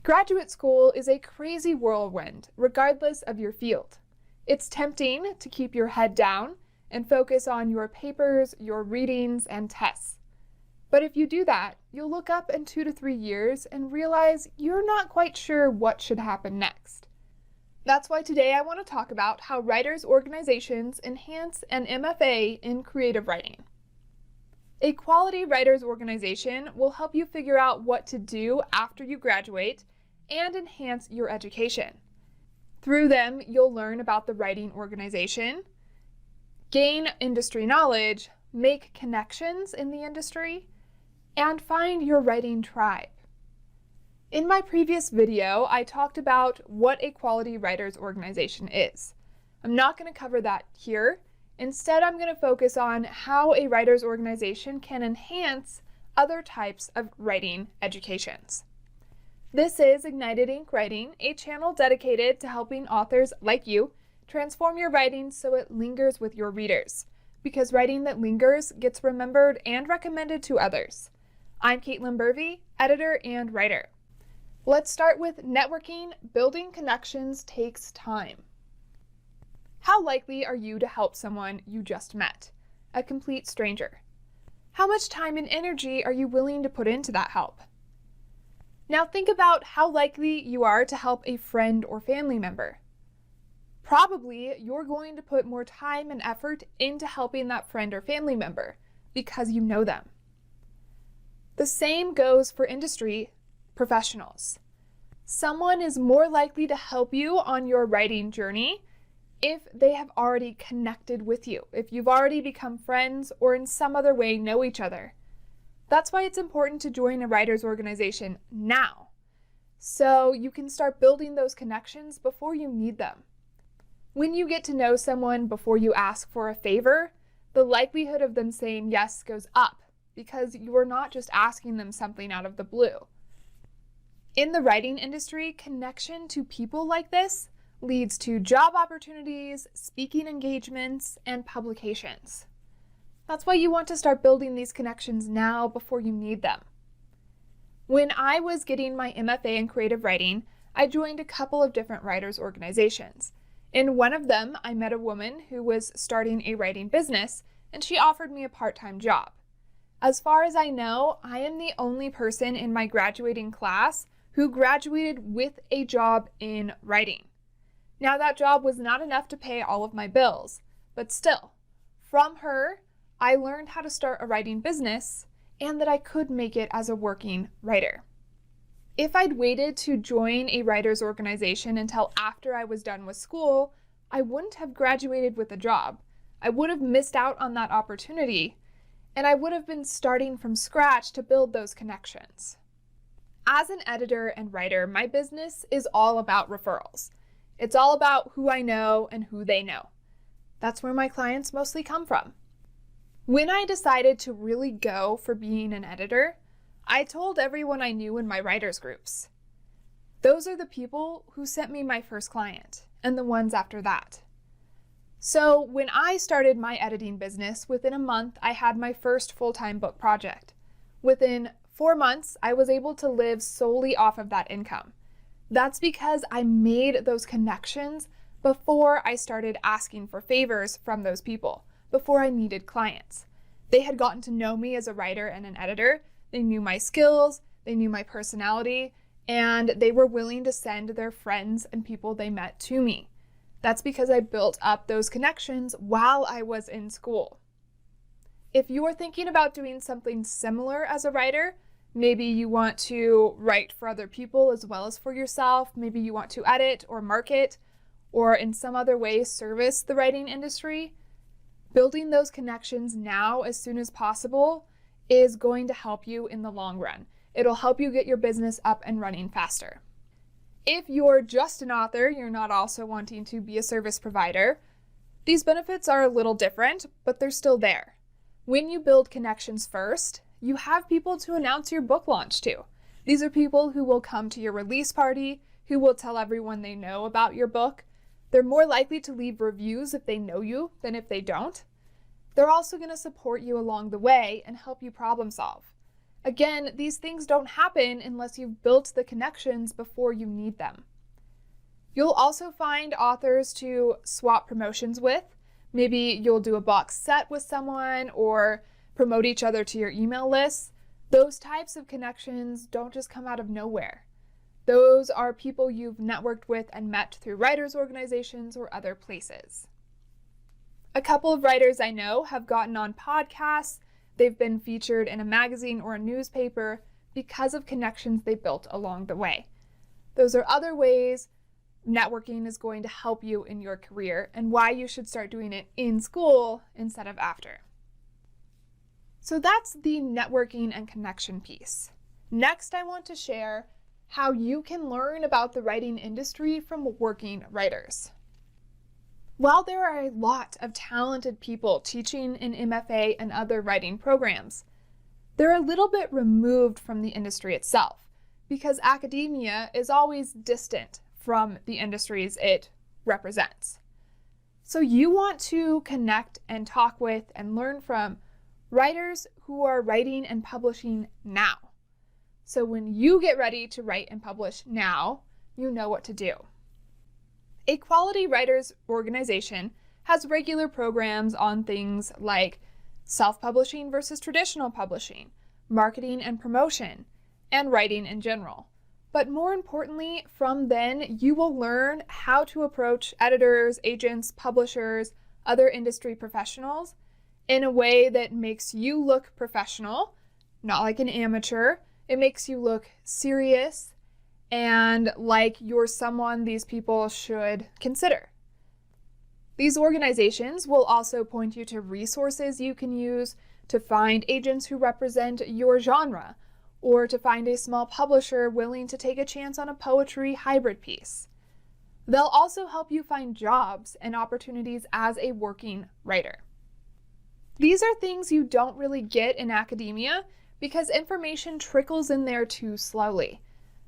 Graduate school is a crazy whirlwind, regardless of your field. It's tempting to keep your head down and focus on your papers, your readings, and tests. But if you do that, you'll look up in 2 to 3 years and realize you're not quite sure what should happen next. That's why today I want to talk about how writers' organizations enhance an MFA in creative writing. A quality writers' organization will help you figure out what to do after you graduate and enhance your education. Through them, you'll learn about the writing organization, gain industry knowledge, make connections in the industry, and find your writing tribe. In my previous video, I talked about what a quality writers organization is. I'm not going to cover that here. Instead, I'm going to focus on how a writers organization can enhance other types of writing educations. This is Ignited Ink Writing, a channel dedicated to helping authors like you transform your writing so it lingers with your readers, because writing that lingers gets remembered and recommended to others. I'm Caitlin Burvey, editor and writer. Let's start with networking. Building connections takes time. How likely are you to help someone you just met, a complete stranger? How much time and energy are you willing to put into that help? Now think about how likely you are to help a friend or family member. Probably you're going to put more time and effort into helping that friend or family member because you know them. The same goes for industry professionals. Someone is more likely to help you on your writing journey if they have already connected with you, if you've already become friends or in some other way know each other. That's why it's important to join a writers' organization now, so you can start building those connections before you need them. When you get to know someone before you ask for a favor, the likelihood of them saying yes goes up because you are not just asking them something out of the blue. In the writing industry, connection to people like this leads to job opportunities, speaking engagements, and publications. That's why you want to start building these connections now before you need them. When I was getting my MFA in creative writing, I joined a couple of different writers' organizations. In one of them, I met a woman who was starting a writing business, and she offered me a part-time job. As far as I know, I am the only person in my graduating class who graduated with a job in writing. Now, that job was not enough to pay all of my bills, but still, from her, I learned how to start a writing business and that I could make it as a working writer. If I'd waited to join a writers' organization until after I was done with school, I wouldn't have graduated with a job. I would have missed out on that opportunity, and I would have been starting from scratch to build those connections. As an editor and writer, my business is all about referrals. It's all about who I know and who they know. That's where my clients mostly come from. When I decided to really go for being an editor, I told everyone I knew in my writers groups. Those are the people who sent me my first client and the ones after that. So when I started my editing business, within a month, I had my first full-time book project. Within 4 months, I was able to live solely off of that income. That's because I made those connections before I started asking for favors from those people, before I needed clients. They had gotten to know me as a writer and an editor. They knew my skills, they knew my personality, and they were willing to send their friends and people they met to me. That's because I built up those connections while I was in school. If you're thinking about doing something similar as a writer, maybe you want to write for other people as well as for yourself, maybe you want to edit or market, or in some other way service the writing industry, building those connections now as soon as possible is going to help you in the long run. It'll help you get your business up and running faster. If you're just an author, you're not also wanting to be a service provider, these benefits are a little different, but they're still there. When you build connections first, you have people to announce your book launch to. These are people who will come to your release party, who will tell everyone they know about your book. They're more likely to leave reviews if they know you than if they don't. They're also going to support you along the way and help you problem solve. Again, these things don't happen unless you've built the connections before you need them. You'll also find authors to swap promotions with. Maybe you'll do a box set with someone or promote each other to your email lists. Those types of connections don't just come out of nowhere. Those are people you've networked with and met through writers' organizations or other places. A couple of writers I know have gotten on podcasts. They've been featured in a magazine or a newspaper because of connections they built along the way. Those are other ways networking is going to help you in your career and why you should start doing it in school instead of after. So that's the networking and connection piece. Next, I want to share how you can learn about the writing industry from working writers. While there are a lot of talented people teaching in MFA and other writing programs, they're a little bit removed from the industry itself because academia is always distant from the industries it represents. So you want to connect and talk with and learn from writers who are writing and publishing now. So when you get ready to write and publish now, you know what to do. A quality writers organization has regular programs on things like self-publishing versus traditional publishing, marketing and promotion, and writing in general. But more importantly, from then, you will learn how to approach editors, agents, publishers, other industry professionals in a way that makes you look professional, not like an amateur. It makes you look serious and like you're someone these people should consider. These organizations will also point you to resources you can use to find agents who represent your genre, or to find a small publisher willing to take a chance on a poetry hybrid piece. They'll also help you find jobs and opportunities as a working writer. These are things you don't really get in academia because information trickles in there too slowly.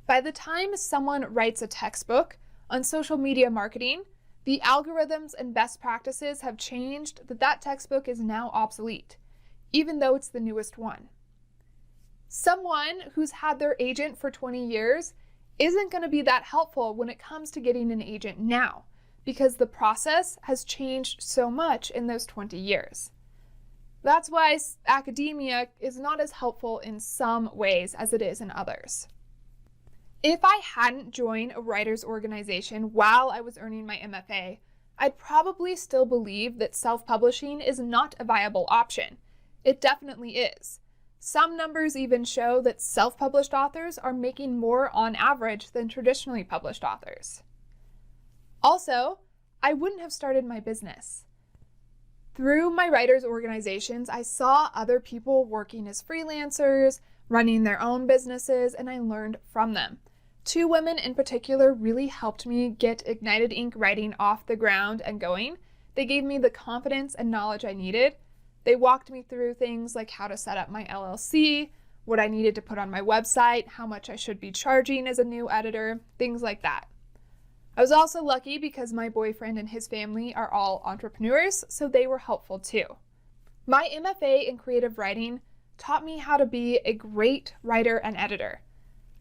By the time someone writes a textbook on social media marketing, the algorithms and best practices have changed that textbook is now obsolete, even though it's the newest one. Someone who's had their agent for 20 years isn't going to be that helpful when it comes to getting an agent now, because the process has changed so much in those 20 years. That's why academia is not as helpful in some ways as it is in others. If I hadn't joined a writers' organization while I was earning my MFA, I'd probably still believe that self-publishing is not a viable option. It definitely is. Some numbers even show that self-published authors are making more on average than traditionally published authors. Also, I wouldn't have started my business. Through my writers' organizations, I saw other people working as freelancers, running their own businesses, and I learned from them. 2 women in particular really helped me get Ignited Ink writing off the ground and going. They gave me the confidence and knowledge I needed. They walked me through things like how to set up my LLC, what I needed to put on my website, how much I should be charging as a new editor, things like that. I was also lucky because my boyfriend and his family are all entrepreneurs, so they were helpful too. My MFA in creative writing taught me how to be a great writer and editor,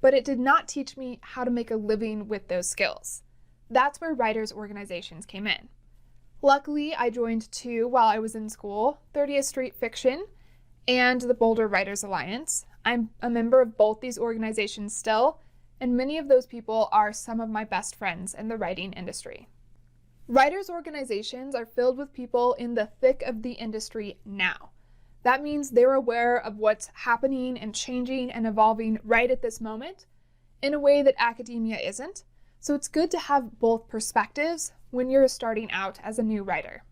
but it did not teach me how to make a living with those skills. That's where writers' organizations came in. Luckily, I joined 2 while I was in school, 30th Street Fiction and the Boulder Writers Alliance. I'm a member of both these organizations still, and many of those people are some of my best friends in the writing industry. Writers' organizations are filled with people in the thick of the industry now. That means they're aware of what's happening and changing and evolving right at this moment in a way that academia isn't. So it's good to have both perspectives when you're starting out as a new writer.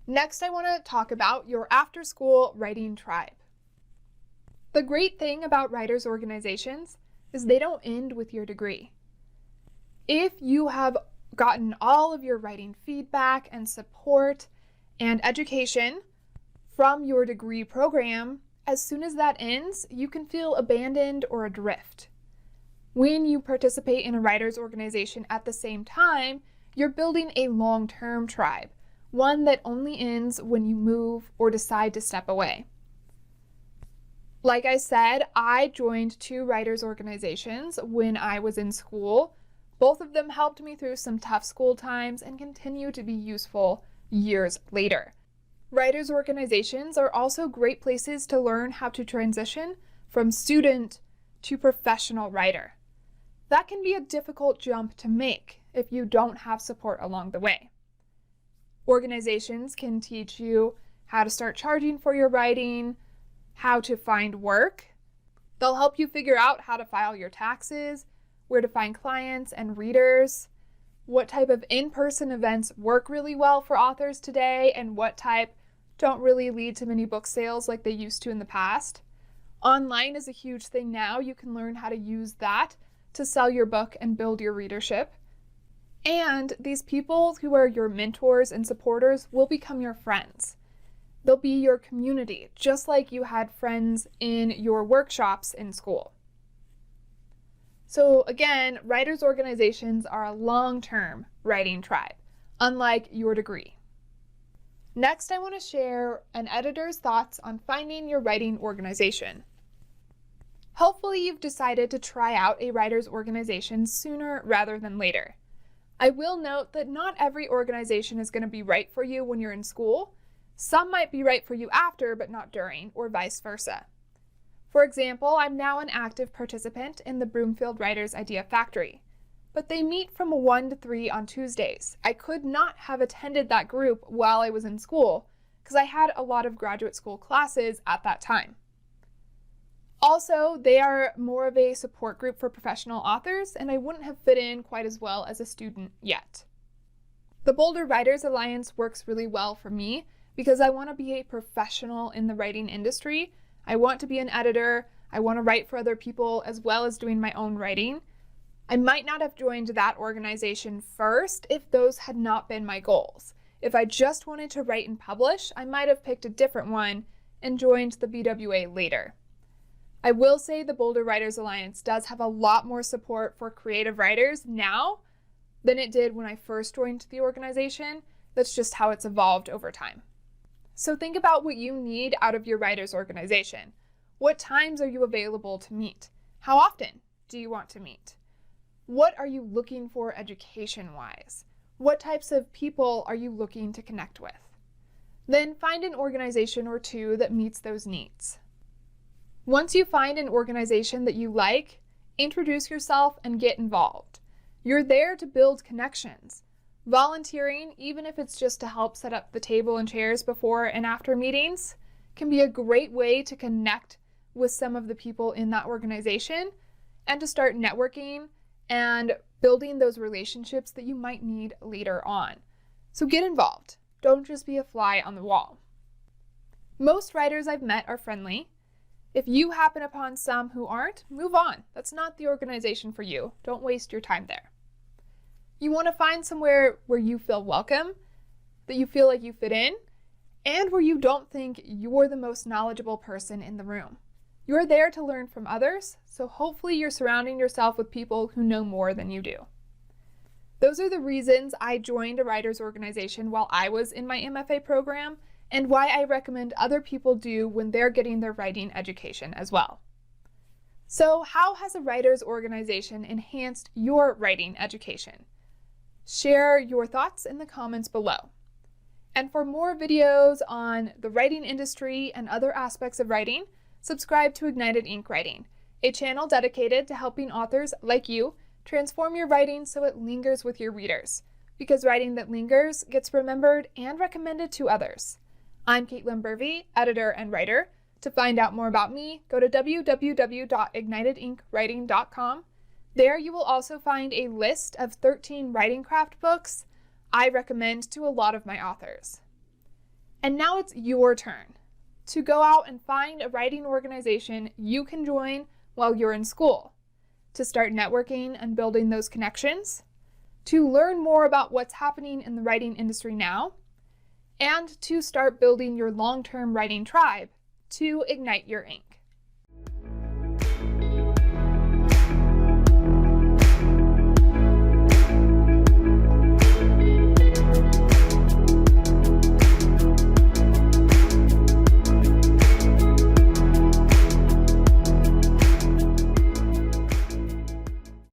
Next, I want to talk about your after-school writing tribe. The great thing about writers' organizations is they don't end with your degree. If you have gotten all of your writing feedback and support and education from your degree program, as soon as that ends, you can feel abandoned or adrift. When you participate in a writers' organization at the same time, you're building a long-term tribe, one that only ends when you move or decide to step away. Like I said, I joined 2 writers' organizations when I was in school. Both of them helped me through some tough school times and continue to be useful years later. Writers' organizations are also great places to learn how to transition from student to professional writer. That can be a difficult jump to make if you don't have support along the way. Organizations can teach you how to start charging for your writing, how to find work. They'll help you figure out how to file your taxes, where to find clients and readers, what type of in-person events work really well for authors today, and what type don't really lead to many book sales like they used to in the past. Online is a huge thing now. You can learn how to use that to sell your book and build your readership. And these people who are your mentors and supporters will become your friends. They'll be your community, just like you had friends in your workshops in school. So again, writers' organizations are a long-term writing tribe, unlike your degree. Next, I want to share an editor's thoughts on finding your writing organization. Hopefully, you've decided to try out a writers' organization sooner rather than later. I will note that not every organization is going to be right for you when you're in school. Some might be right for you after, but not during, or vice versa. For example, I'm now an active participant in the Broomfield Writers Idea Factory, but they meet from 1 to 3 on Tuesdays. I could not have attended that group while I was in school because I had a lot of graduate school classes at that time. Also, they are more of a support group for professional authors, and I wouldn't have fit in quite as well as a student yet. The Boulder Writers Alliance works really well for me because I want to be a professional in the writing industry. I want to be an editor. I want to write for other people as well as doing my own writing. I might not have joined that organization first if those had not been my goals. If I just wanted to write and publish, I might have picked a different one and joined the BWA later. I will say the Boulder Writers Alliance does have a lot more support for creative writers now than it did when I first joined the organization. That's just how it's evolved over time. So think about what you need out of your writers organization. What times are you available to meet? How often do you want to meet? What are you looking for education-wise? What types of people are you looking to connect with? Then find an organization or 2 that meets those needs. Once you find an organization that you like, introduce yourself and get involved. You're there to build connections. Volunteering, even if it's just to help set up the table and chairs before and after meetings, can be a great way to connect with some of the people in that organization and to start networking and building those relationships that you might need later on. So get involved. Don't just be a fly on the wall. Most writers I've met are friendly. If you happen upon some who aren't, move on. That's not the organization for you. Don't waste your time there. You want to find somewhere where you feel welcome, that you feel like you fit in, and where you don't think you're the most knowledgeable person in the room. You're there to learn from others, so hopefully you're surrounding yourself with people who know more than you do. Those are the reasons I joined a writers' organization while I was in my MFA program, and why I recommend other people do when they're getting their writing education as well. So how has a writers' organization enhanced your writing education? Share your thoughts in the comments below. And for more videos on the writing industry and other aspects of writing, subscribe to Ignited Ink Writing, a channel dedicated to helping authors like you transform your writing so it lingers with your readers, because writing that lingers gets remembered and recommended to others. I'm Caitlin Burvey, editor and writer. To find out more about me, go to www.ignitedinkwriting.com. There you will also find a list of 13 writing craft books I recommend to a lot of my authors. And now it's your turn to go out and find a writing organization you can join while you're in school, to start networking and building those connections, to learn more about what's happening in the writing industry now, and to start building your long-term writing tribe to ignite your ink.